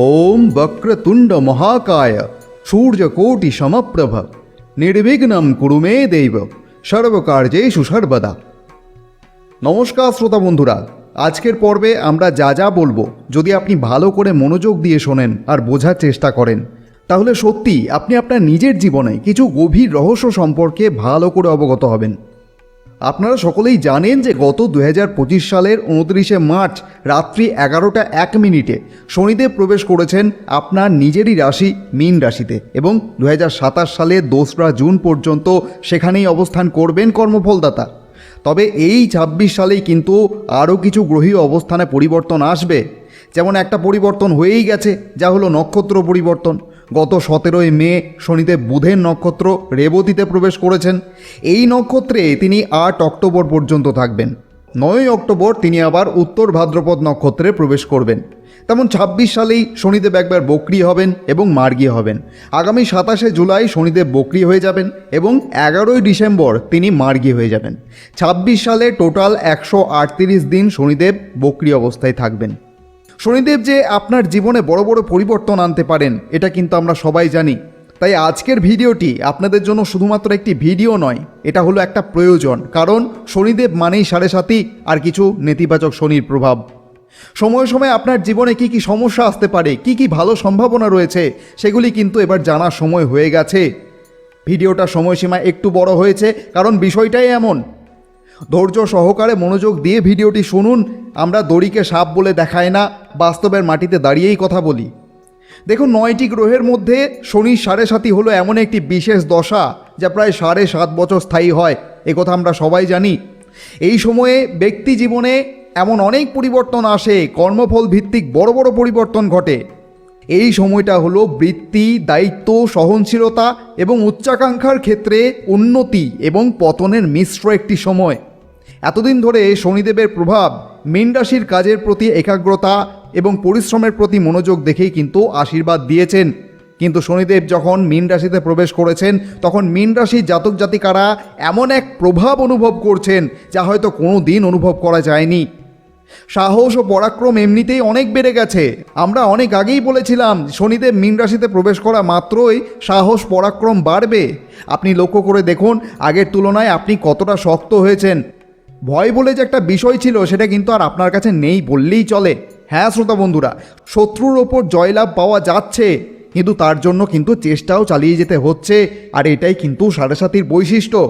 ওম বক্রতুণ্ড মহাকায় সূর্যকোটি সমপ্রভ নির্বিঘ্নম কুরু মে দেব সর্বকার্যেষু সর্বদা। নমস্কার শ্রোতা বন্ধুরা, আজকের পর্বে আমরা যা যা বলবো যদি আপনি ভালো করে মনোযোগ দিয়ে শোনেন আর বোঝার চেষ্টা করেন, তাহলে সত্যি আপনি আপনার নিজের জীবনে কিছু গভীর রহস্য সম্পর্কে ভালো করে অবগত হবেন। আপনারা সকলেই জানেন যে গত 2025 সালের 29শে মার্চ রাত্রি 11:01 শনিদেব প্রবেশ করেছেন আপনার নিজেরই রাশি মীন রাশিতে এবং 2027 সালের 2রা জুন পর্যন্ত সেখানেই অবস্থান করবেন কর্মফলদাতা। তবে এই 26 সালেই কিন্তু আরও কিছু গ্রহীয় অবস্থানে পরিবর্তন আসবে। যেমন একটা পরিবর্তন হয়েই গেছে, যা হলো নক্ষত্র পরিবর্তন। গত 17ই মে শনিদেব বুধের নক্ষত্র রেবতীতে প্রবেশ করেছেন। এই নক্ষত্রে তিনি 8 অক্টোবর পর্যন্ত থাকবেন। 9 অক্টোবর তিনি আবার উত্তর ভাদ্রপদ নক্ষত্রে প্রবেশ করবেন। তেমন 26 সালেই শনিদেব একবার বক্রী হবেন এবং মার্গী হবেন। আগামী 27শে জুলাই শনিদেব বক্রী হয়ে যাবেন এবং 11ই ডিসেম্বর তিনি মার্গী হয়ে যাবেন। 26 সালে টোটাল 138 দিন শনিদেব বক্রী অবস্থায় থাকবেন। শনিদেব যে আপনার জীবনে বড় বড় পরিবর্তন আনতে পারেন, এটা কিন্তু আমরা সবাই জানি। তাই আজকের ভিডিওটি আপনাদের জন্য শুধুমাত্র একটি ভিডিও নয়, এটা হলো একটা প্রয়োজন। কারণ শনিদেব মানেই 7.5 আর কিছু নেতিবাচক শনির প্রভাব। সময়ে সময়ে আপনার জীবনে কি কি সমস্যা আসতে পারে, কি কি ভালো সম্ভাবনা রয়েছে, সেগুলি কিন্তু এবার জানার সময় হয়ে গেছে। ভিডিওটা সময়সীমা একটু বড় হয়েছে, কারণ বিষয়টাই এমন। ধৈর্য সহকারে মনোযোগ দিয়ে ভিডিওটি শুনুন। আমরা দড়িকে সাপ বলে দেখাই না, বাস্তবের মাটিতে দাঁড়িয়েই কথা বলি। দেখুন, 9টি গ্রহের মধ্যে শনি 7.5 হলো এমন একটি বিশেষ দশা যা প্রায় 7.5 বছর স্থায়ী হয়, একথা আমরা সবাই জানি। এই সময়ে ব্যক্তি জীবনে এমন অনেক পরিবর্তন আসে, কর্মফল ভিত্তিক বড় বড় পরিবর্তন ঘটে। এই সময়টা হলো বৃত্তি, দায়িত্ব, সহনশীলতা এবং উচ্চাকাঙ্ক্ষার ক্ষেত্রে উন্নতি এবং পতনের মিশ্র একটি সময়। এতদিন ধরে শনিদেবের প্রভাব মীন রাশির কাজের প্রতি একাগ্রতা এবং পরিশ্রমের প্রতি মনোযোগ দেখেই কিন্তু আশীর্বাদ দিয়েছেন। কিন্তু শনিদেব যখন মীন রাশিতে প্রবেশ করেছেন, তখন মীন রাশির জাতক জাতিকারা এমন এক প্রভাব অনুভব করছেন যা হয়তো কোনো দিন অনুভব করা যায়নি। সাহস ও পরাক্রম এমনিতেই অনেক বেড়ে গেছে। আমরা অনেক আগেই বলেছিলাম শনিদেব মীন রাশিতে প্রবেশ করা মাত্রই সাহস পরাক্রম বাড়বে। আপনি লক্ষ্য করে দেখুন, আগের তুলনায় আপনি কতটা শক্ত হয়েছেন। ভয় বলে যে একটা বিষয় ছিল, সেটা কিন্তু আর আপনার কাছে নেই বললেই চলে। হ্যাঁ শ্রোতা বন্ধুরা, শত্রুর ওপর জয়লাভ পাওয়া যাচ্ছে, কিন্তু তার জন্য কিন্তু চেষ্টাও চালিয়ে যেতে হচ্ছে। আর এটাই কিন্তু 7.5 বৈশিষ্ট্য।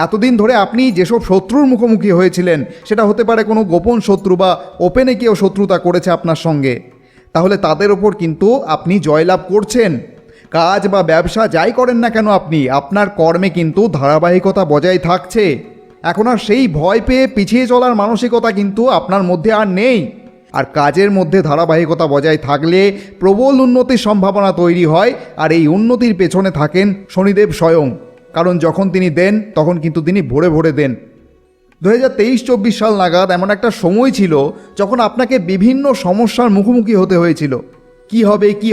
এতদিন ধরে আপনি যেসব শত্রুর মুখোমুখি হয়েছিলেন, সেটা হতে পারে কোনো গোপন শত্রু বা ওপেনে কেউ শত্রুতা করেছে আপনার সঙ্গে, তাহলে তাদের ওপর কিন্তু আপনি জয়লাভ করছেন। কাজ বা ব্যবসা যাই করেন না কেন আপনি, আপনার কর্মে কিন্তু ধারাবাহিকতা বজায় থাকছে। এখন আর সেই ভয় পেয়ে পিছিয়ে চলার মানসিকতা কিন্তু আপনার মধ্যে আর নেই। আর কাজের মধ্যে ধারাবাহিকতা বজায় থাকলে প্রবল উন্নতির সম্ভাবনা তৈরি হয়। আর এই উন্নতির পেছনে থাকেন শনিদেব স্বয়ং। কারণ যখন তিনি দেন, তখন কিন্তু তিনি ভরে ভরে দেন। 2023-24 সাল নাগাদ এমন একটা সময় ছিল যখন আপনাকে বিভিন্ন সমস্যার মুখোমুখি হতে হয়েছিল। কি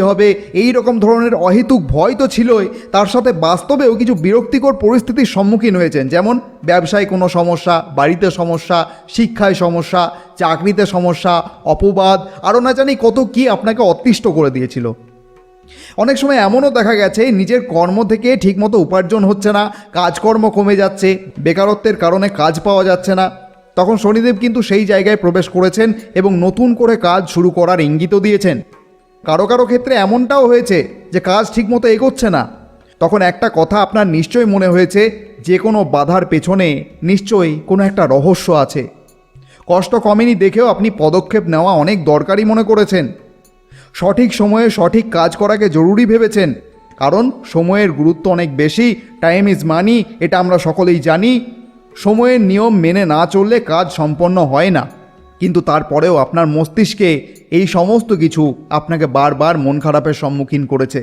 হবে এই রকম ধরনের অহেতুক ভয় তো ছিলই, তার সাথে বাস্তবেও কিছু বিরক্তিকর পরিস্থিতির সম্মুখীন হয়েছেন। যেমন ব্যবসায় কোনো সমস্যা, বাড়িতে সমস্যা, শিক্ষায় সমস্যা, চাকরিতে সমস্যা, অপবাদ, আরও না জানি কত কি আপনাকে অতিষ্ঠ করে দিয়েছিল। অনেক সময় এমনও দেখা গেছে নিজের কর্ম থেকে ঠিকমতো উপার্জন হচ্ছে না, কাজকর্ম কমে যাচ্ছে, বেকারত্বের কারণে কাজ পাওয়া যাচ্ছে না। তখন শনিদেব কিন্তু সেই জায়গায় প্রবেশ করেছেন এবং নতুন করে কাজ শুরু করার ইঙ্গিতও দিয়েছেন। কারো কারো ক্ষেত্রে এমনটাও হয়েছে যে কাজ ঠিকমতো এগোচ্ছে না। তখন একটা কথা আপনার নিশ্চয়ই মনে হয়েছে, যে কোনো বাধার পেছনে নিশ্চয়ই কোনো একটা রহস্য আছে। কষ্ট কমেনি দেখেও আপনি পদক্ষেপ নেওয়া অনেক দরকারি মনে করেছেন। সঠিক সময়ে সঠিক কাজ করাকে জরুরি ভেবেছেন, কারণ সময়ের গুরুত্ব অনেক বেশি। টাইম ইজ মানি, এটা আমরা সকলেই জানি। সময়ের নিয়ম মেনে না চললে কাজ সম্পন্ন হয় না। কিন্তু তারপরেও আপনার মস্তিষ্কে এই সমস্ত কিছু আপনাকে বারবার মন খারাপের সম্মুখীন করেছে।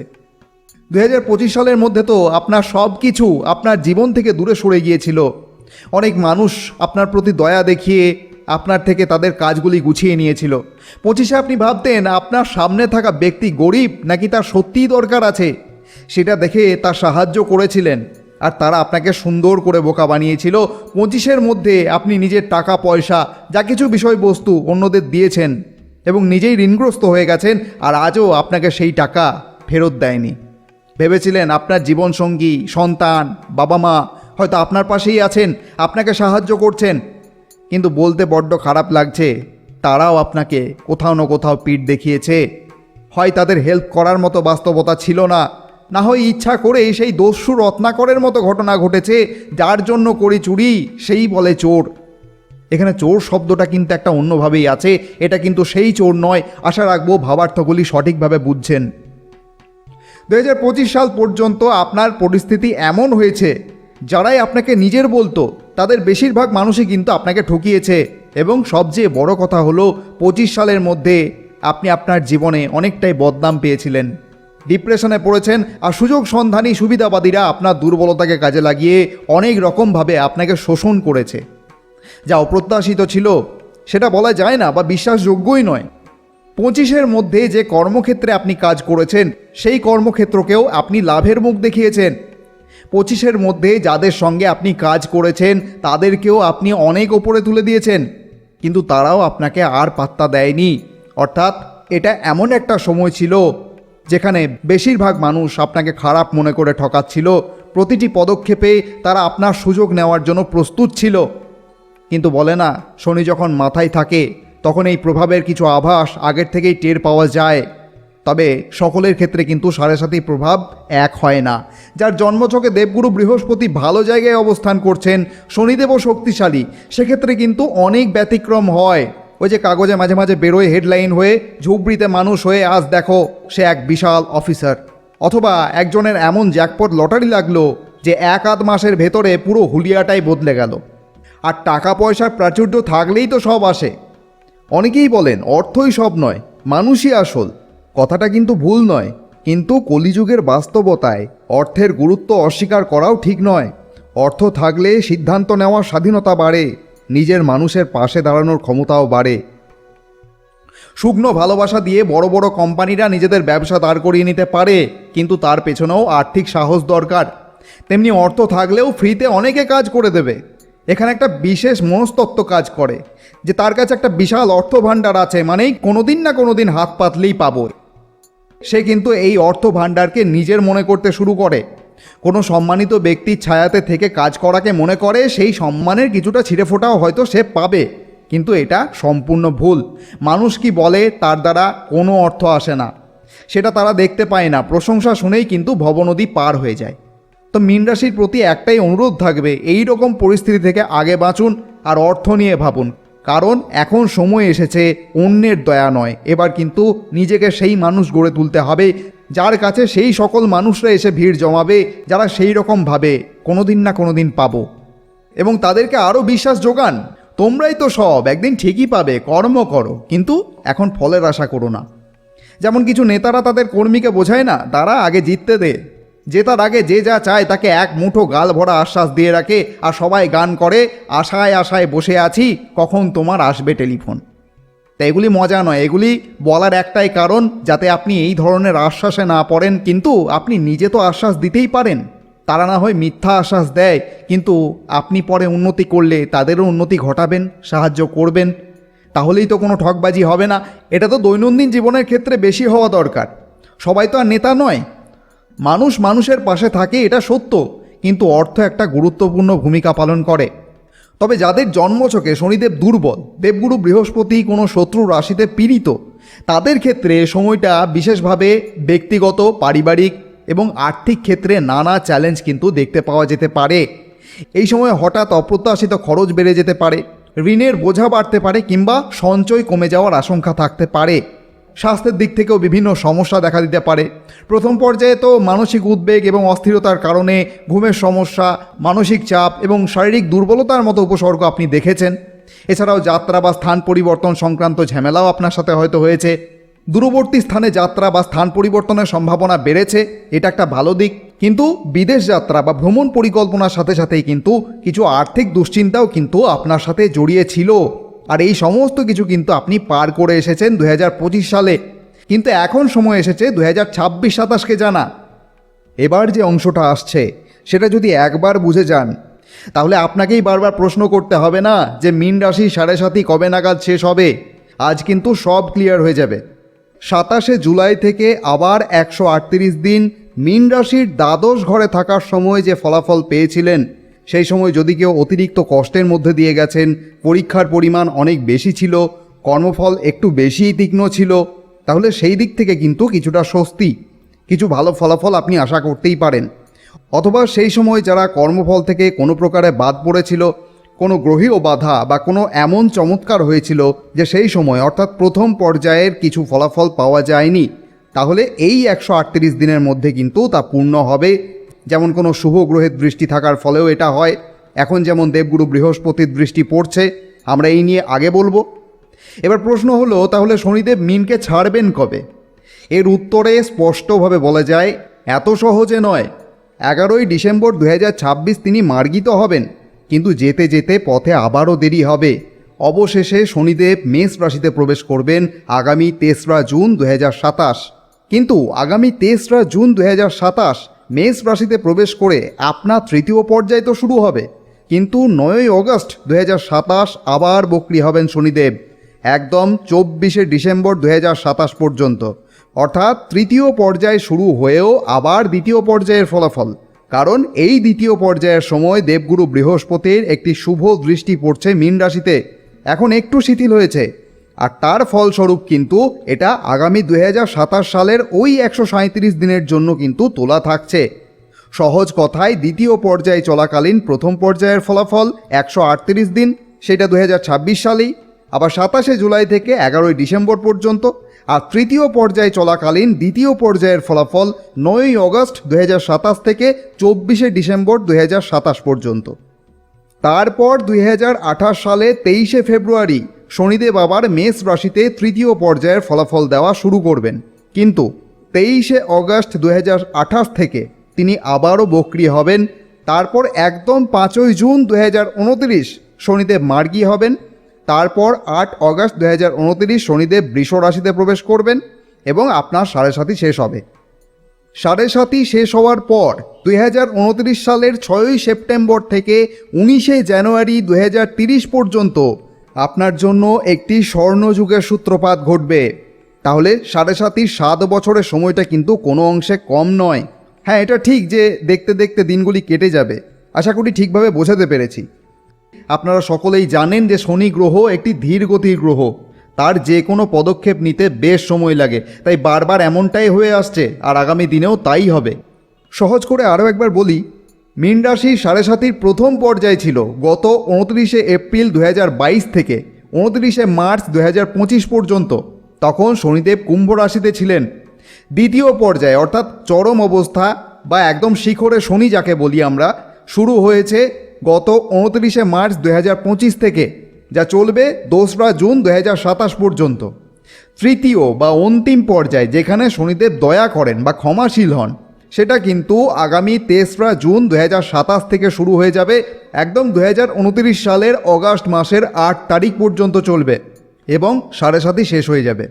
2025 সালের মধ্যে তো আপনার সব কিছু আপনার জীবন থেকে দূরে সরে গিয়েছিল। অনেক মানুষ আপনার প্রতি দয়া দেখিয়ে আপনার থেকে তাদের কাজগুলি গুছিয়ে নিয়েছিল। 25-এ আপনি ভাবতেন আপনার সামনে থাকা ব্যক্তি গরিব নাকি তার সত্যিই দরকার আছে, সেটা দেখে তার সাহায্য করেছিলেন। আর তারা আপনাকে সুন্দর করে বোকা বানিয়েছিল। 25-এর মধ্যে আপনি নিজের টাকা পয়সা যা কিছু বিষয়বস্তু অন্যদের দিয়েছেন, এবং নিজেই ঋণগ্রস্ত হয়ে গেছেন, আর আজও আপনাকে সেই টাকা ফেরত দেয়নি। ভেবেছিলেন আপনার জীবনসঙ্গী, সন্তান, বাবা মা হয়তো আপনার পাশেই আছেন, আপনাকে সাহায্য করছেন, কিন্তু বলতে বড্ড খারাপ লাগছে, তারাও আপনাকে কোথাও না কোথাও পিঠ দেখিয়েছে। হয় তাদের হেল্প করার মতো বাস্তবতা ছিল না, না হয় ইচ্ছা করে সেই দস্যু রত্নাকরের মতো ঘটনা ঘটেছে, যার জন্য করি চুরি সেই বলে চোর। এখানে চোর শব্দটা কিন্তু একটা অন্যভাবেই আছে, এটা কিন্তু সেই চোর নয়। আশা রাখবো ভাবার্থগুলি সঠিকভাবে বুঝছেন। 2025 সাল পর্যন্ত আপনার পরিস্থিতি এমন হয়েছে, যারাই আপনাকে নিজের বলতো তাদের বেশিরভাগ মানুষই কিন্তু আপনাকে ঠকিয়েছে। এবং সবচেয়ে বড় কথা হলো 25 সালের মধ্যে আপনি আপনার জীবনে অনেকটাই বদনাম পেয়েছিলেন, ডিপ্রেশনে পড়েছেন, আর সুযোগ সন্ধানী সুবিধাবাদীরা আপনার দুর্বলতাকে কাজে লাগিয়ে অনেক রকমভাবে আপনাকে শোষণ করেছে। যা অপ্রত্যাশিত ছিল সেটা বলা যায় না বা বিশ্বাসযোগ্যই নয়। 25-এর মধ্যে যে কর্মক্ষেত্রে আপনি কাজ করেছেন সেই কর্মক্ষেত্রকেও আপনি লাভের মুখ দেখিয়েছেন। 25-এর মধ্যে যাদের সঙ্গে আপনি কাজ করেছেন তাদেরকেও আপনি অনেক ওপরে তুলে দিয়েছেন, কিন্তু তারাও আপনাকে আর পাত্তা দেয়নি। অর্থাৎ এটা এমন একটা সময় ছিল যেখানে বেশিরভাগ মানুষ আপনাকে খারাপ মনে করে ঠকাচ্ছিল। প্রতিটি পদক্ষেপে তারা আপনার সুযোগ নেওয়ার জন্য প্রস্তুত ছিল। কিন্তু বলে না, শনি যখন মাথায় থাকে তখন এই প্রভাবের কিছু আভাস আগের থেকেই টের পাওয়া যায়। তবে সকলের ক্ষেত্রে কিন্তু সাড়ে সাথী প্রভাব এক হয় না। যার জন্মছকে দেবগুরু বৃহস্পতি ভালো জায়গায় অবস্থান করছেন, শনিদেবও শক্তিশালী, সেক্ষেত্রে কিন্তু অনেক ব্যতিক্রম হয়। ওই যে কাগজে মাঝে মাঝে বেরোয় হেডলাইন হয়ে, ঝুপড়িতে মানুষ হয়ে আজ দেখো সে এক বিশাল অফিসার, অথবা একজনের এমন জ্যাকপট লটারি লাগলো যে এক আধ মাসের ভেতরে পুরো হুলিয়াটাই বদলে গেল। আর টাকা পয়সার প্রাচুর্য থাকলেই তো সব আসে। অনেকেই বলেন অর্থই সব নয়, মানুষই আসল। কথাটা কিন্তু ভুল নয়, কিন্তু কলিযুগের বাস্তবতায় অর্থের গুরুত্ব অস্বীকার করাও ঠিক নয়। অর্থ থাকলে সিদ্ধান্ত নেওয়ার স্বাধীনতা বাড়ে, নিজের মানুষের পাশে দাঁড়ানোর ক্ষমতাও বাড়ে। শুকনো ভালোবাসা দিয়ে বড় বড় কোম্পানিরা নিজেদের ব্যবসা দাঁড় করিয়ে নিতে পারে, কিন্তু তার পেছনেও আর্থিক সাহস দরকার। তেমনি অর্থ থাকলেও ফ্রিতে অনেকে কাজ করে দেবে। এখানে একটা বিশেষ মনস্তত্ত্ব কাজ করে যে তার কাছে একটা বিশাল অর্থ ভাণ্ডার আছে, মানেই কোনোদিন না কোনোদিন হাত পাতলেই পাবো। সে কিন্তু এই অর্থ ভাণ্ডারকে নিজের মনে করতে শুরু করে। কোনো সম্মানিত ব্যক্তির ছায়াতে থেকে কাজ করাকে মনে করে সেই সম্মানের কিছুটা ছিঁড়ে ফোটাও হয়তো সে পাবে, কিন্তু এটা সম্পূর্ণ ভুল। মানুষ কি বলে তার দ্বারা কোনো অর্থ আসে না, সেটা তারা দেখতে পায় না। প্রশংসা শুনেই কিন্তু ভবনদী পার হয়ে যায়। তো মীন রাশির প্রতি একটাই অনুরোধ থাকবে, এই রকম পরিস্থিতি থেকে আগে বাঁচুন আর অর্থ নিয়ে ভাবুন। কারণ এখন সময় এসেছে অন্যের দয়া নয়, এবার কিন্তু নিজেকে সেই মানুষ গড়ে তুলতে হবে যার কাছে সেই সকল মানুষরা এসে ভিড় জমাবে যারা সেই রকম ভাবে কোনোদিন না কোনোদিন পাবো, এবং তাদেরকে আরও বিশ্বাস যোগান। তোমরাই তো সব, একদিন ঠিকই পাবে, কর্ম করো, কিন্তু এখন ফলের আশা করো না। যেমন কিছু নেতারা তাদের কর্মীকে বোঝায় না, তারা আগে জিততে দে, জেতার আগে যে যা চায় তাকে এক মুঠো গাল ভরা আশ্বাস দিয়ে রাখে, আর সবাই গান করে আশায় আশায় বসে আছি কখন তোমার আসবে টেলিফোন। তা এগুলি মজা নয়, এগুলি বলার একটাই কারণ যাতে আপনি এই ধরনের আশ্বাসে না পড়েন। কিন্তু আপনি নিজে তো আশ্বাস দিতেই পারেন, তারা না হয় মিথ্যা আশ্বাস দেয়, কিন্তু আপনি পরে উন্নতি করলে তাদেরও উন্নতি ঘটাবেন, সাহায্য করবেন, তাহলেই তো কোনো ঠকবাজি হবে না। এটা তো দৈনন্দিন জীবনের ক্ষেত্রে বেশি হওয়া দরকার। সবাই তো আর নেতা নয়, মানুষ মানুষের পাশে থাকে, এটা সত্য, কিন্তু অর্থ একটা গুরুত্বপূর্ণ ভূমিকা পালন করে। তবে যাদের জন্মছকে শনিদেব দুর্বল, দেবগুরু বৃহস্পতি কোনো শত্রু রাশিতে পীড়িত, তাদের ক্ষেত্রে সময়টা বিশেষভাবে ব্যক্তিগত, পারিবারিক এবং আর্থিক ক্ষেত্রে নানা চ্যালেঞ্জ কিন্তু দেখতে পাওয়া যেতে পারে। এই সময় হঠাৎ অপ্রত্যাশিত খরচ বেড়ে যেতে পারে, ঋণের বোঝা বাড়তে পারে, কিংবা সঞ্চয় কমে যাওয়ার আশঙ্কা থাকতে পারে। স্বাস্থ্যের দিক থেকেও বিভিন্ন সমস্যা দেখা দিতে পারে। প্রথম পর্যায়ে তো মানসিক উদ্বেগ এবং অস্থিরতার কারণে ঘুমের সমস্যা, মানসিক চাপ এবং শারীরিক দুর্বলতার মতো উপসর্গ আপনি দেখেছেন। এছাড়াও যাত্রা বা স্থান পরিবর্তন সংক্রান্ত ঝামেলাও আপনার সাথে হয়তো হয়েছে। দূরবর্তী স্থানে যাত্রা বা স্থান পরিবর্তনের সম্ভাবনা বেড়েছে, এটা একটা ভালো দিক। কিন্তু বিদেশ যাত্রা বা ভ্রমণ পরিকল্পনার সাথে সাথেই কিন্তু কিছু আর্থিক দুশ্চিন্তাও কিন্তু আপনার সাথে জড়িয়ে ছিল। আর এই সমস্ত কিছু কিন্তু আপনি পার করে এসেছেন 2025 সালে। কিন্তু এখন সময় এসেছে 2026-27কে জানা। এবার যে অংশটা আসছে সেটা যদি একবার বুঝে যান, তাহলে আপনাকেই বারবার প্রশ্ন করতে হবে না যে মীন রাশি সাড়ে সাথী কবে নাগাদ শেষ হবে। আজ কিন্তু সব ক্লিয়ার হয়ে যাবে। 27শে জুলাই থেকে আবার 138 দিন মীন রাশির দ্বাদশ ঘরে থাকার সময় যে ফলাফল পেয়েছিলেন, সেই সময় যদি কেউ অতিরিক্ত কষ্টের মধ্যে দিয়ে গেছেন, পরীক্ষার পরিমাণ অনেক বেশি ছিল, কর্মফল একটু বেশিই তীক্ষ্ণ ছিল, তাহলে সেই দিক থেকে কিন্তু কিছুটা স্বস্তি, কিছু ভালো ফলাফল আপনি আশা করতেই পারেন। অথবা সেই সময় যারা কর্মফল থেকে কোনো প্রকারে বাদ পড়েছিল, কোনো গ্রহীয় বাধা বা কোনো এমন চমৎকার হয়েছিল যে সেই সময় অর্থাৎ প্রথম পর্যায়ের কিছু ফলাফল পাওয়া যায়নি, তাহলে এই 138 দিনের মধ্যে কিন্তু তা পূর্ণ হবে। যেমন কোনো শুভ গ্রহের দৃষ্টি থাকার ফলেও এটা হয়। এখন যেমন দেবগুরু বৃহস্পতির দৃষ্টি পড়ছে, আমরা এই নিয়ে আগে বলবো। এবার প্রশ্ন হলো, তাহলে শনিদেব মীনকে ছাড়বেন কবে? এর উত্তরে স্পষ্টভাবে বলা যায়, এত সহজে নয়। 11ই ডিসেম্বর 2026 তিনি মার্গিত হবেন, কিন্তু যেতে যেতে পথে আবারও দেরি হবে। অবশেষে শনিদেব মেষ রাশিতে প্রবেশ করবেন আগামী 3রা জুন 2027। কিন্তু আগামী 3রা জুন 2027 মেষ রাশিতে প্রবেশ করে আপনার তৃতীয় পর্যায় তো শুরু হবে, কিন্তু 9ই অগস্ট 2027 আবার বক্রী হবেন শনিদেব, একদম 24শে ডিসেম্বর 2027 পর্যন্ত। অর্থাৎ তৃতীয় পর্যায় শুরু হয়েও আবার দ্বিতীয় পর্যায়ের ফলাফল, কারণ এই দ্বিতীয় পর্যায়ের সময় দেবগুরু বৃহস্পতির একটি শুভ দৃষ্টি পড়ছে মীন রাশিতে, এখন একটু শিথিল হয়েছে, আর তার ফলস্বরূপ কিন্তু এটা আগামী 2027 সালের ওই 137 দিনের জন্য কিন্তু তোলা থাকছে। সহজ কথায় দ্বিতীয় পর্যায়ে চলাকালীন প্রথম পর্যায়ের ফলাফল 138 দিন, সেটা 2026 সালেই, আবার 27শে জুলাই থেকে 11ই ডিসেম্বর পর্যন্ত। আর তৃতীয় পর্যায়ে চলাকালীন দ্বিতীয় পর্যায়ের ফলাফল 9ই অগস্ট 2027 থেকে 24শে ডিসেম্বর 2027 পর্যন্ত। তারপর 2028 সালে 23শে ফেব্রুয়ারি শনিদেব আবার মেষ রাশিতে তৃতীয় পর্যায়ের ফলাফল দেওয়া শুরু করবেন, কিন্তু 23শে অগস্ট 2028 থেকে তিনি আবারও বক্রী হবেন। তারপর একদম 5ই জুন 2029 শনিদেব মার্গী হবেন। তারপর 8 অগস্ট 2029 শনিদেব বৃষ রাশিতে প্রবেশ করবেন এবং আপনার 7.5 শেষ হবে। 7.5 শেষ হওয়ার পর 2029 সালের 6ই সেপ্টেম্বর থেকে 19শে জানুয়ারি 2030 পর্যন্ত আপনার জন্য একটি স্বর্ণযুগের সূত্রপাত ঘটবে। তাহলে 7.5 7 বছরের সময়টা কিন্তু কোনো অংশে কম নয়। হ্যাঁ, এটা ঠিক যে দেখতে দেখতে দিনগুলি কেটে যাবে। আশা করি ঠিকভাবে বোঝাতে পেরেছি। আপনারা সকলেই জানেন যে শনি গ্রহ একটি ধীর গতির গ্রহ, তার যে কোনো পদক্ষেপ নিতে বেশ সময় লাগে, তাই বারবার এমনটাই হয়ে আসছে, আর আগামী দিনেও তাই হবে। সহজ করে আরও একবার বলি, মীন রাশির 7.5 প্রথম পর্যায় ছিল গত 29শে এপ্রিল 2022 থেকে 29শে মার্চ 2025 পর্যন্ত, তখন শনিদেব কুম্ভ রাশিতে ছিলেন। দ্বিতীয় পর্যায়ে অর্থাৎ চরম অবস্থা বা একদম শিখরে শনি যাকে বলি আমরা, শুরু হয়েছে গত 29শে মার্চ 2025 থেকে, যা চলবে 2রা জুন 2027 পর্যন্ত। তৃতীয় বা অন্তিম পর্যায় যেখানে শনিদেব দয়া করেন বা ক্ষমাশীল হন, সেটা কিন্তু আগামী 3রা জুন 2027 থেকে শুরু হয়ে যাবে, একদম 2029 সালের অগাস্ট মাসের 8 তারিখ পর্যন্ত চলবে এবং 7.5 শেষ হয়ে যাবে।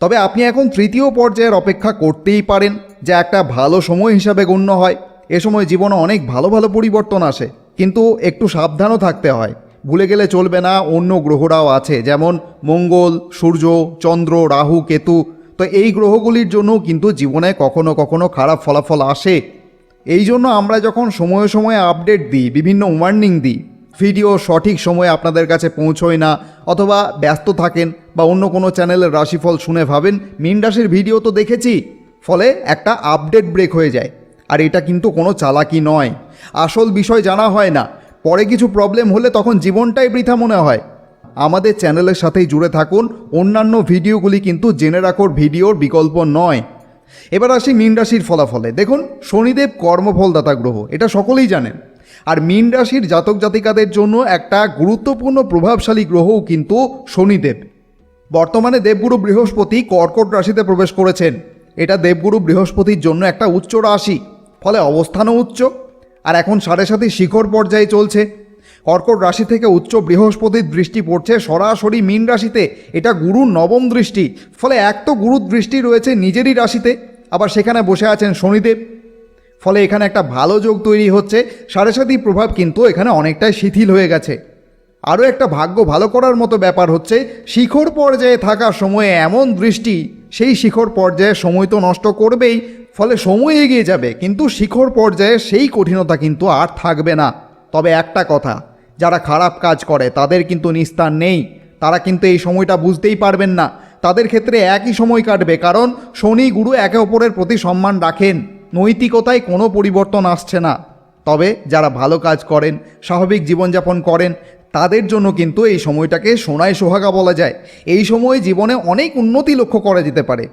তবে আপনি এখন তৃতীয় পর্যায়ের অপেক্ষা করতেই পারেন, যা একটা ভালো সময় হিসাবে গণ্য হয়। এ সময় জীবনে অনেক ভালো ভালো পরিবর্তন আসে, কিন্তু একটু সাবধানও থাকতে হয়। ভুলে গেলে চলবে না অন্য গ্রহরাও আছে, যেমন মঙ্গল, সূর্য, চন্দ্র, রাহু, কেতু। তো এই গ্রহগুলির জন্য কিন্তু জীবনে কখনো কখনো খারাপ ফলাফল আসে। এই জন্য আমরা যখন সময়ে সময়ে আপডেট দিই, বিভিন্ন ওয়ার্নিং দিই, ভিডিও সঠিক সময়ে আপনাদের কাছে পৌঁছয় না, অথবা ব্যস্ত থাকেন বা অন্য কোনো চ্যানেলের রাশিফল শুনে ভাবেন মীন রাশির ভিডিও তো দেখেছি, ফলে একটা আপডেট ব্রেক হয়ে যায়। আর এটা কিন্তু কোনো চালাকি নয়, আসল বিষয় জানা হয় না, পরে কিছু প্রবলেম হলে তখন জীবনটাই বৃথা মনে হয়। আমাদের চ্যানেলের সাথেই জুড়ে থাকুন, অন্যান্য ভিডিওগুলি কিন্তু জেনে রাখার ভিডিওর বিকল্প নয়। এবার আসি মীন রাশির ফলাফলে। দেখুন, শনিদেব কর্মফলদাতা গ্রহ, এটা সকলেই জানেন। আর মীন রাশির জাতক জাতিকাদের জন্য একটা গুরুত্বপূর্ণ প্রভাবশালী গ্রহও কিন্তু শনিদেব। বর্তমানে দেবগুরু বৃহস্পতি কর্কট রাশিতে প্রবেশ করেছেন। এটা দেবগুরু বৃহস্পতির জন্য একটা উচ্চ রাশি, ফলে অবস্থানও উচ্চ। আর এখন 7.5 শিখর পর্যায়ে চলছে। কর্কট রাশি থেকে উচ্চ বৃহস্পতির দৃষ্টি পড়ছে সরাসরি মীন রাশিতে, এটা গুরুর নবম দৃষ্টি। ফলে এক তো গুরুর দৃষ্টি রয়েছে নিজেরই রাশিতে, আবার সেখানে বসে আছেন শনিদেব, ফলে এখানে একটা ভালো যোগ তৈরি হচ্ছে। 7.5 প্রভাব কিন্তু এখানে অনেকটাই শিথিল হয়ে গেছে। আরও একটা ভাগ্য ভালো করার মতো ব্যাপার হচ্ছে শিখর পর্যায়ে থাকার সময়ে এমন দৃষ্টি, সেই শিখর পর্যায়ে সময় তো নষ্ট করবেই, ফলে সময় এগিয়ে যাবে, কিন্তু শিখর পর্যায়ে সেই কঠিনতা কিন্তু আর থাকবে না। তবে একটা কথা, যারা খারাপ কাজ করে তাদের কিন্তু নিস্তার নেই। তারা কিন্তু এই সময়টা বুঝতেই পারবেন না। তাদের ক্ষেত্রে একই সময় কাটবে, কারণ শনি গুরু একে অপরের প্রতি সম্মান রাখেন, নৈতিকতায় কোনো পরিবর্তন আসছে না। তবে যারা ভালো কাজ করেন, স্বাভাবিক জীবনযাপন করেন, তাদের জন্য কিন্তু এই সময়টাকে সোনায় সোহাগা বলা যায়। এই সময় জীবনে অনেক উন্নতি লক্ষ্য করা যেতে পারে,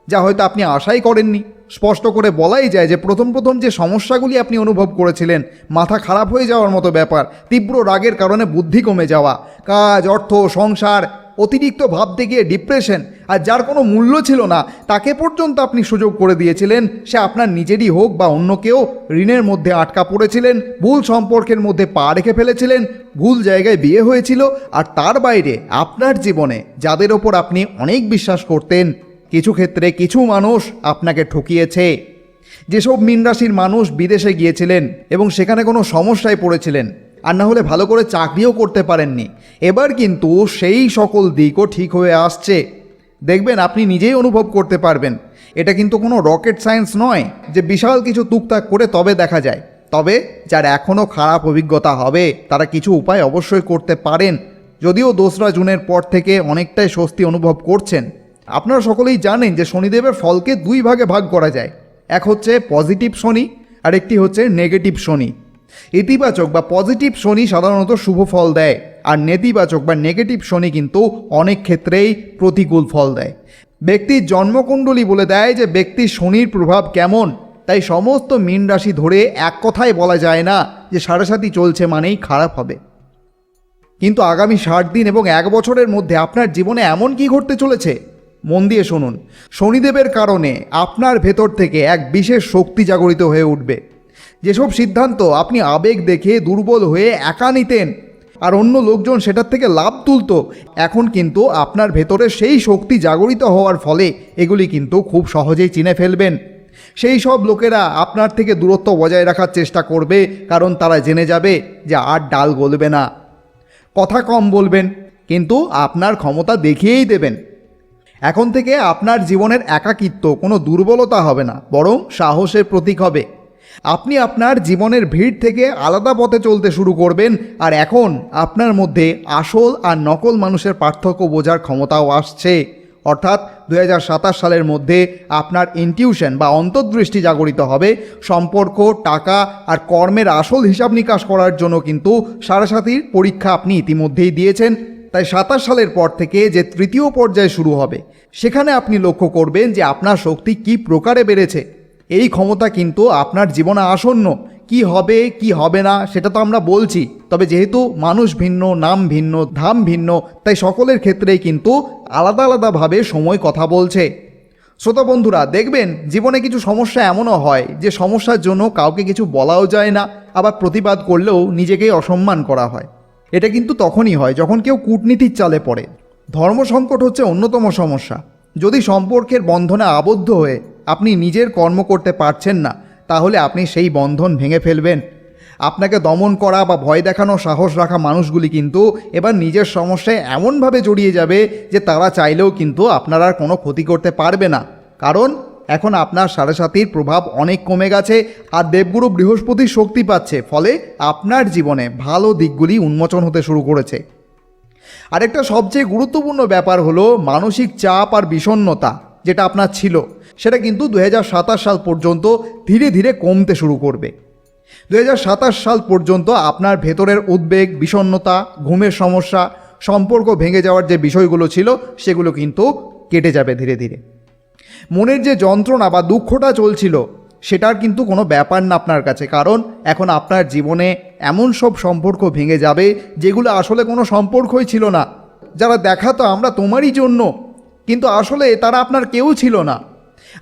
যা হয়তো আপনি আশাই করেননি। স্পষ্ট করে বলাই যায় যে প্রথম যে সমস্যাগুলি আপনি অনুভব করেছিলেন, মাথা খারাপ হয়ে যাওয়ার মতো ব্যাপার, তীব্র রাগের কারণে বুদ্ধি কমে যাওয়া, কাজ, অর্থ, সংসার, অতিরিক্ত ভাবতে গিয়ে ডিপ্রেশন, আর যার কোনো মূল্য ছিল না তাকে পর্যন্ত আপনি সুযোগ করে দিয়েছিলেন, সে আপনার নিজেরই হোক বা অন্য কেউ, ঋণের মধ্যে আটকা পড়েছিলেন, ভুল সম্পর্কের মধ্যে পা রেখে ফেলেছিলেন, ভুল জায়গায় বিয়ে হয়েছিল, আর তার বাইরে আপনার জীবনে যাদের ওপর আপনি অনেক বিশ্বাস করতেন, কিছু ক্ষেত্রে কিছু মানুষ আপনাকে ঠকিয়েছে। যেসব মীন রাশির মানুষ বিদেশে গিয়েছিলেন এবং সেখানে কোনো সমস্যায় পড়েছিলেন, আর না হলে ভালো করে চাকরিও করতে পারেননি, এবার কিন্তু সেই সকল দিকও ঠিক হয়ে আসছে। দেখবেন আপনি নিজেই অনুভব করতে পারবেন। এটা কিন্তু কোনো রকেট সায়েন্স নয় যে বিশাল কিছু টুকটাক করে তবে দেখা যায়। তবে যার এখনও খারাপ অভিজ্ঞতা হবে তারা কিছু উপায় অবশ্যই করতে পারেন। যদিও 2রা জুনের পর থেকে অনেকটাই স্বস্তি অনুভব করছেন। আপনারা সকলেই জানেন যে শনিদেবের ফলকে 2 ভাগে ভাগ করা যায়। এক হচ্ছে পজিটিভ শনি, আর একটি হচ্ছে নেগেটিভ শনি। ইতিবাচক বা পজিটিভ শনি সাধারণত শুভ ফল দেয়, আর নেতিবাচক বা নেগেটিভ শনি কিন্তু অনেক ক্ষেত্রেই প্রতিকূল ফল দেয়। ব্যক্তির জন্মকুণ্ডলী বলে দেয় যে ব্যক্তির শনির প্রভাব কেমন। তাই সমস্ত মীন রাশি ধরে এক কথায় বলা যায় না যে সাড়ে চলছে মানেই খারাপ হবে। কিন্তু আগামী 60 দিন এবং 1 বছরের মধ্যে আপনার জীবনে এমন কি ঘটতে চলেছে, মন দিয়ে শুনুন। শনিদেবের কারণে আপনার ভেতর থেকে এক বিশেষ শক্তি জাগরিত হয়ে উঠবে। যেসব সিদ্ধান্ত আপনি আবেগ দেখে দুর্বল হয়ে একা নিতেন আর অন্য লোকজন সেটার থেকে লাভ তুলত, এখন কিন্তু আপনার ভেতরে সেই শক্তি জাগরিত হওয়ার ফলে এগুলি কিন্তু খুব সহজেই চিনে ফেলবেন। সেই সব লোকেরা আপনার থেকে দূরত্ব বজায় রাখার চেষ্টা করবে, কারণ তারা জেনে যাবে যে আর ডাল গলবে না। কথা কম বলবেন, কিন্তু আপনার ক্ষমতা দেখিয়েই দেবেন। এখন থেকে আপনার জীবনের একাকিত্ব কোনো দুর্বলতা হবে না, বরং সাহসের প্রতীক হবে। আপনি আপনার জীবনের ভিড় থেকে আলাদা পথে চলতে শুরু করবেন, আর এখন আপনার মধ্যে আসল আর নকল মানুষের পার্থক্য বোঝার ক্ষমতাও আসছে। অর্থাৎ 2027 সালের মধ্যে আপনার ইনটিউশন বা অন্তর্দৃষ্টি জাগরিত হবে। সম্পর্ক, টাকা আর কর্মের আসল হিসাব নিকাশ করার জন্য কিন্তু সাড়ে পরীক্ষা আপনি ইতিমধ্যেই দিয়েছেন। তাই 27 সালের পর থেকে যে 3য় পর্যায় শুরু হবে, সেখানে আপনি লক্ষ্য করবেন যে আপনার শক্তি কী প্রকারে বেড়েছে। এই ক্ষমতা কিন্তু আপনার জীবনে আসন্ন। কি হবে কি হবে না সেটা তো আমরা বলছি, তবে যেহেতু মানুষ ভিন্ন, নাম ভিন্ন, ধাম ভিন্ন, তাই সকলের ক্ষেত্রেই কিন্তু আলাদা আলাদাভাবে সময় কথা বলছে। শ্রোতা বন্ধুরা, দেখবেন জীবনে কিছু সমস্যা এমনও হয় যে সমস্যার জন্য কাউকে কিছু বলাও যায় না, আবার প্রতিবাদ করলেও নিজেকেই অসম্মান করা হয়। এটা কিন্তু তখনই হয় যখন কেউ কূটনীতির চালে পড়ে। ধর্ম সংকট হচ্ছে অন্যতম সমস্যা। যদি সম্পর্কের বন্ধনে আবদ্ধ হয়ে আপনি নিজের কর্ম করতে পারছেন না, তাহলে আপনি সেই বন্ধন ভেঙে ফেলবেন। আপনাকে দমন করা বা ভয় দেখানো সাহস রাখা মানুষগুলি কিন্তু এবার নিজের সমস্যায় এমনভাবে জড়িয়ে যাবে যে তারা চাইলেও কিন্তু আপনার আর কোনো ক্ষতি করতে পারবে না। কারণ এখন আপনার সাড়ে প্রভাব অনেক কমে গেছে, আর দেবগুরু বৃহস্পতির শক্তি পাচ্ছে, ফলে আপনার জীবনে ভালো দিকগুলি উন্মোচন হতে শুরু করেছে। আরেকটা সবচেয়ে গুরুত্বপূর্ণ ব্যাপার হলো মানসিক চাপ আর বিষণ্ণতা যেটা আপনার ছিল, সেটা কিন্তু 2027 সাল পর্যন্ত ধীরে ধীরে কমতে শুরু করবে। 2027 সাল পর্যন্ত আপনার ভেতরের উদ্বেগ, বিষণ্ণতা, ঘুমের সমস্যা, সম্পর্ক ভেঙে যাওয়ার যে বিষয়গুলো ছিল সেগুলো কিন্তু কেটে যাবে ধীরে ধীরে। মনের যে যন্ত্রণা বা দুঃখটা চলছিল সেটার কিন্তু কোনো ব্যাপার না আপনার কাছে, কারণ এখন আপনার জীবনে এমন সব সম্পর্ক ভেঙে যাবে যেগুলো আসলে কোনো সম্পর্কই ছিল না। যারা দেখাতো আমরা তোমারই জন্য, কিন্তু আসলে তারা আপনার কেউ ছিল না।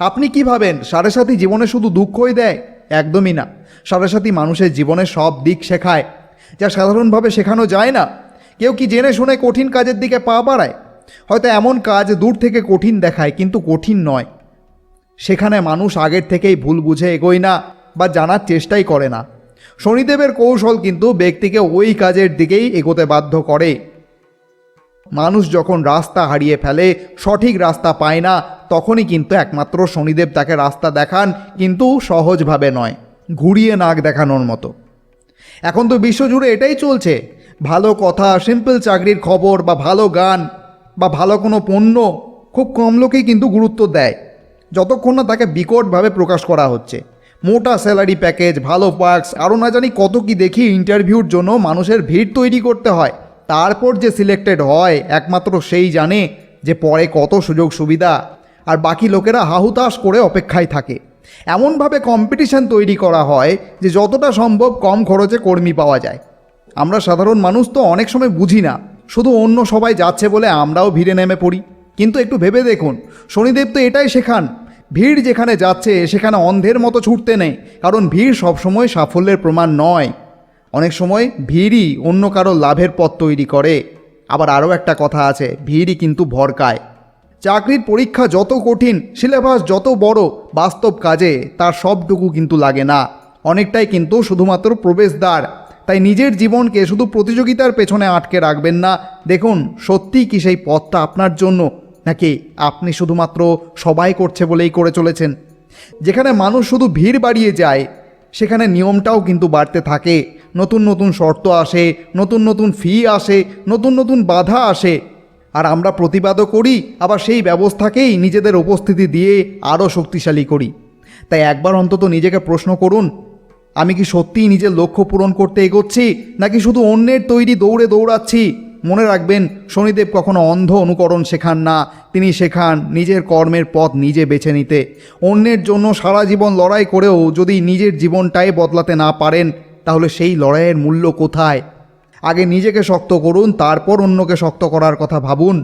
আপনি কি ভাবেন সাড়ে জীবনে শুধু দুঃখই দেয়? একদমই না। সাড়ে মানুষের জীবনে সব দিক শেখায়, যা সাধারণভাবে শেখানো যায় না। কেউ কি জেনে শুনে কঠিন কাজের দিকে পা বাড়ায়? হয়তো এমন কাজ দূর থেকে কঠিন দেখায়, কিন্তু কঠিন নয়। সেখানে মানুষ আগের থেকেই ভুল বুঝে এগোয় না বা জানার চেষ্টাই করে না। শনিদেবের কৌশল কিন্তু ব্যক্তিকে ওই কাজের দিকেই এগোতে বাধ্য করে। মানুষ যখন রাস্তা হারিয়ে ফেলে, সঠিক রাস্তা পায় না, তখনই কিন্তু একমাত্র শনিদেব তাকে রাস্তা দেখান, কিন্তু সহজভাবে নয়, ঘুরিয়ে নাক দেখানোর মতো। এখন তো বিশ্বজুড়ে এটাই চলছে। ভালো কথা, সিম্পল চাকরির খবর বা ভালো গান বা ভালো কোনো পণ্য খুব কম লোকেই কিন্তু গুরুত্ব দেয়, যতক্ষণ না তাকে বিকটভাবে প্রকাশ করা হচ্ছে। মোটা স্যালারি প্যাকেজ, ভালো পার্কস, আরও না জানি কত কি দেখি ইন্টারভিউর জন্য মানুষের ভিড় তৈরি করতে হয়। তারপর যে সিলেক্টেড হয় একমাত্র সেই জানে যে পরে কত সুযোগ সুবিধা, আর বাকি লোকেরা হাহুতাশ করে অপেক্ষায় থাকে। এমনভাবে কম্পিটিশন তৈরি করা হয় যে যতটা সম্ভব কম খরচে কর্মী পাওয়া যায়। আমরা সাধারণ মানুষ তো অনেক সময় বুঝি না, শুধু অন্য সবাই যাচ্ছে বলে আমরাও ভিড়ে নেমে পড়ি। কিন্তু একটু ভেবে দেখুন, শনিদেব তো এটাই শেখান, ভিড় যেখানে যাচ্ছে সেখানে অন্ধের মতো ছুটতে নেই, কারণ ভিড় সবসময় সাফল্যের প্রমাণ নয়। অনেক সময় ভিড়ই অন্য কারো লাভের পথ তৈরি করে। আবার আরও একটা কথা আছে, ভিড়ই কিন্তু ভরকায়। চাকরির পরীক্ষা যত কঠিন, সিলেবাস যত বড়, বাস্তব কাজে তার সবটুকু কিন্তু লাগে না, অনেকটাই কিন্তু শুধুমাত্র প্রবেশদ্বার। তাই নিজের জীবনকে শুধু প্রতিযোগিতার পেছনে আটকে রাখবেন না। দেখুন সত্যিই কি সেই পথটা আপনার জন্য, নাকি আপনি শুধুমাত্র সবাই করছে বলেই করে চলেছেন। যেখানে মানুষ শুধু ভিড় বাড়িয়ে যায়, সেখানে নিয়মটাও কিন্তু বাড়তে থাকে। নতুন নতুন শর্ত আসে, নতুন নতুন ফি আসে, নতুন নতুন বাধা আসে, আর আমরা প্রতিবাদও করি, আবার সেই ব্যবস্থাকেই নিজেদের উপস্থিতি দিয়ে আরও শক্তিশালী করি। তাই একবার অন্তত নিজেকে প্রশ্ন করুন, আমি কি সত্যিই নিজের লক্ষ্য পূরণ করতে এগোচ্ছি, নাকি শুধু অন্যের তৈরি দৌড়ে দৌড়াচ্ছি? মনে রাখবেন, শনিদেব কখনো অন্ধ অনুকরণ শেখান না, তিনি শেখান নিজের কর্মের পথ নিজে বেছে নিতে। অন্যের জন্য সারা জীবন লড়াই করেও যদি নিজের জীবনটাই বদলাতে না পারেন, তাহলে সেই লড়াইয়ের মূল্য কোথায়? আগে নিজেকে শক্ত করুন, তারপর অন্যকে শক্ত করার কথা ভাবুন।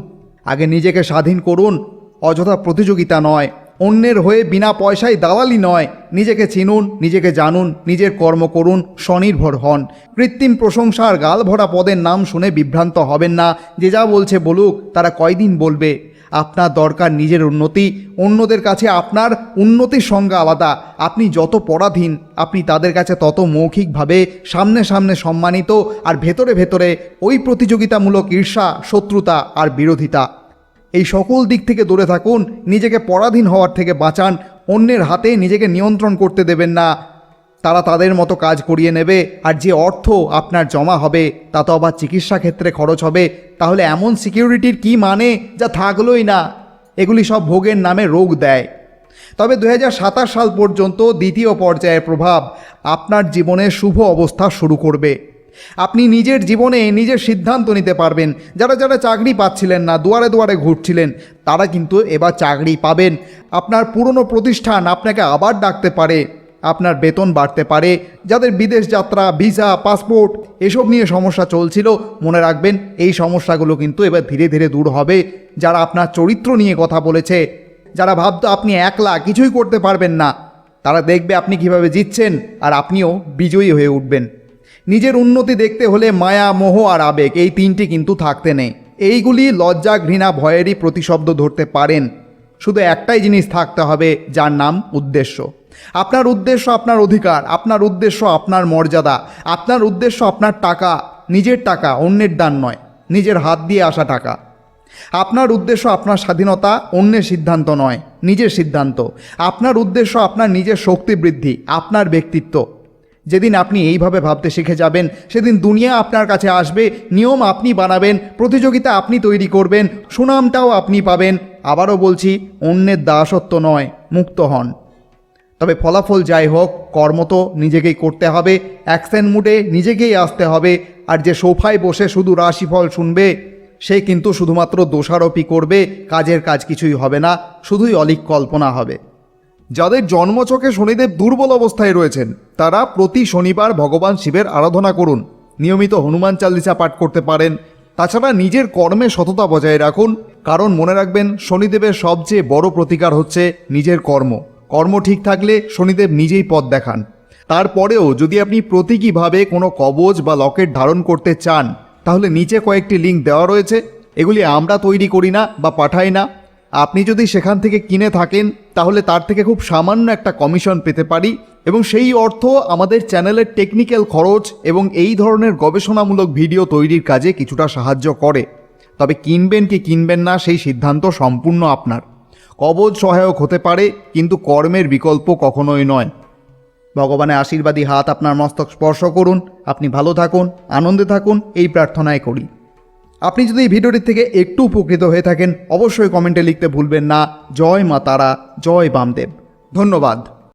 আগে নিজেকে স্বাধীন করুন, অযথা প্রতিযোগিতা নয়, অন্যের হয়ে বিনা পয়সায় দালালি নয়। নিজেকে চিনুন, নিজেকে জানুন, নিজের কর্ম করুন, স্বনির্ভর হন। কৃত্রিম প্রশংসার গালভরা পদের নাম শুনে বিভ্রান্ত হবেন না। যে যা বলছে বলুক, তারা কয়দিন বলবে। আপনার দরকার নিজের উন্নতি। অন্যদের কাছে আপনার উন্নতির সংজ্ঞা আলাদা। আপনি যত পরাধীন, আপনি তাদের কাছে তত মৌখিকভাবে সামনে সামনে সম্মানিত, আর ভেতরে ভেতরে ওই প্রতিযোগিতামূলক ঈর্ষা, শত্রুতা আর বিরোধিতা। এই সকল দিক থেকে দূরে থাকুন, নিজেকে পরাধীন হওয়ার থেকে বাঁচান। অন্যের হাতে নিজেকে নিয়ন্ত্রণ করতে দেবেন না। তারা তাদের মতো কাজ করিয়ে নেবে, আর যে অর্থ আপনার জমা হবে তা তো আবার চিকিৎসা ক্ষেত্রে খরচ হবে। তাহলে এমন সিকিউরিটির কি মানে, যা থাকলোই না। এগুলি সব ভোগের নামে রোগ দেয়। তবে 2027 সাল পর্যন্ত দ্বিতীয় পর্যায়ের প্রভাব আপনার জীবনে শুভ অবস্থা শুরু করবে। আপনি নিজের জীবনে নিজের সিদ্ধান্ত নিতে পারবেন। যারা যারা চাকরি পাচ্ছিলেন না, দুয়ারে দুয়ারে ঘুরছিলেন, তারা কিন্তু এবার চাকরি পাবেন। আপনার পুরনো প্রতিষ্ঠান আপনাকে আবার ডাকতে পারে, আপনার বেতন বাড়তে পারে। যাদের বিদেশ যাত্রা, ভিসা, পাসপোর্ট এসব নিয়ে সমস্যা চলছিল, মনে রাখবেন এই সমস্যাগুলো কিন্তু এবার ধীরে ধীরে দূর হবে। যারা আপনার চরিত্র নিয়ে কথা বলেছে, যারা ভাবতো আপনি একলা কিছুই করতে পারবেন না, তারা দেখবে আপনি কিভাবে জিতছেন, আর আপনিও বিজয়ী হয়ে উঠবেন। নিজের উন্নতি দেখতে হলে মায়া, মোহ আর আবেগ, এই তিনটি কিন্তু থাকতে নেই। এইগুলি লজ্জা, ঘৃণা, ভয়েরই প্রতিশব্দ ধরতে পারেন। শুধু একটাই জিনিস থাকতে হবে, যার নাম উদ্দেশ্য। আপনার উদ্দেশ্য আপনার অধিকার, আপনার উদ্দেশ্য আপনার মর্যাদা, আপনার উদ্দেশ্য আপনার টাকা, নিজের টাকা, অন্যের দান নয়, নিজের হাত দিয়ে আসা টাকা। আপনার উদ্দেশ্য আপনার স্বাধীনতা, অন্যের সিদ্ধান্ত নয়, নিজের সিদ্ধান্ত। আপনার উদ্দেশ্য আপনার নিজের শক্তি বৃদ্ধি, আপনার ব্যক্তিত্ব। যেদিন আপনি এইভাবে ভাবতে শিখে যাবেন, সেদিন দুনিয়া আপনার কাছে আসবে, নিয়ম আপনি বানাবেন, প্রতিযোগিতা আপনি তৈরি করবেন, সুনামটাও আপনি পাবেন। আবারও বলছি, অন্যের দাসত্ব নয়, মুক্ত হন। তবে ফলাফল যাই হোক, কর্ম তো নিজেকেই করতে হবে, অ্যাকশন মুডে নিজেকেই আসতে হবে। আর যে সোফায় বসে শুধু রাশিফল শুনবে, সে কিন্তু শুধুমাত্র দোষারোপই করবে, কাজের কাজ কিছুই হবে না, শুধুই অলীক কল্পনা হবে। যাদের জন্মছকে শনিদেব দুর্বল অবস্থায় রয়েছেন, তারা প্রতি শনিবার ভগবান শিবের আরাধনা করুন। নিয়মিত হনুমান চালিসা পাঠ করতে পারেন। তাছাড়া নিজের কর্মে সততা বজায় রাখুন, কারণ মনে রাখবেন, শনিদেবের সবচেয়ে বড় প্রতিকার হচ্ছে নিজের কর্ম। কর্ম ঠিক থাকলে শনিদেব নিজেই পথ দেখান। তারপরেও যদি আপনি প্রতীকীভাবে কোনো কবচ বা লকেট ধারণ করতে চান, তাহলে নিচে কয়েকটি লিঙ্ক দেওয়া রয়েছে। এগুলি আমরা তৈরি করি না বা পাঠাই না। আপনি যদি সেখান থেকে কিনে থাকেন, তাহলে তার থেকে খুব সামান্য একটা কমিশন পেতে পারি। এবং সেই অর্থ আমাদের চ্যানেলের টেকনিক্যাল খরচ এবং এই ধরনের গবেষণামূলক ভিডিও তৈরির কাজে কিছুটা সাহায্য করে। তবে কিনবেন কি কিনবেন না সেই সিদ্ধান্ত সম্পূর্ণ আপনার। কবচ সহায়ক হতে পারে, কিন্তু কর্মের বিকল্প কখনোই নয়। ভগবানের আশীর্বাদী হাত আপনার মস্তক স্পর্শ করুন, আপনি ভালো থাকুন, আনন্দে থাকুন, এই প্রার্থনাই করি। আপনি যদি এই ভিডিওটির থেকে একটু উপকৃত হয়ে থাকেন অবশ্যই কমেন্টে লিখতে ভুলবেন না। জয় মা তারা, জয় বামদেব। ধন্যবাদ।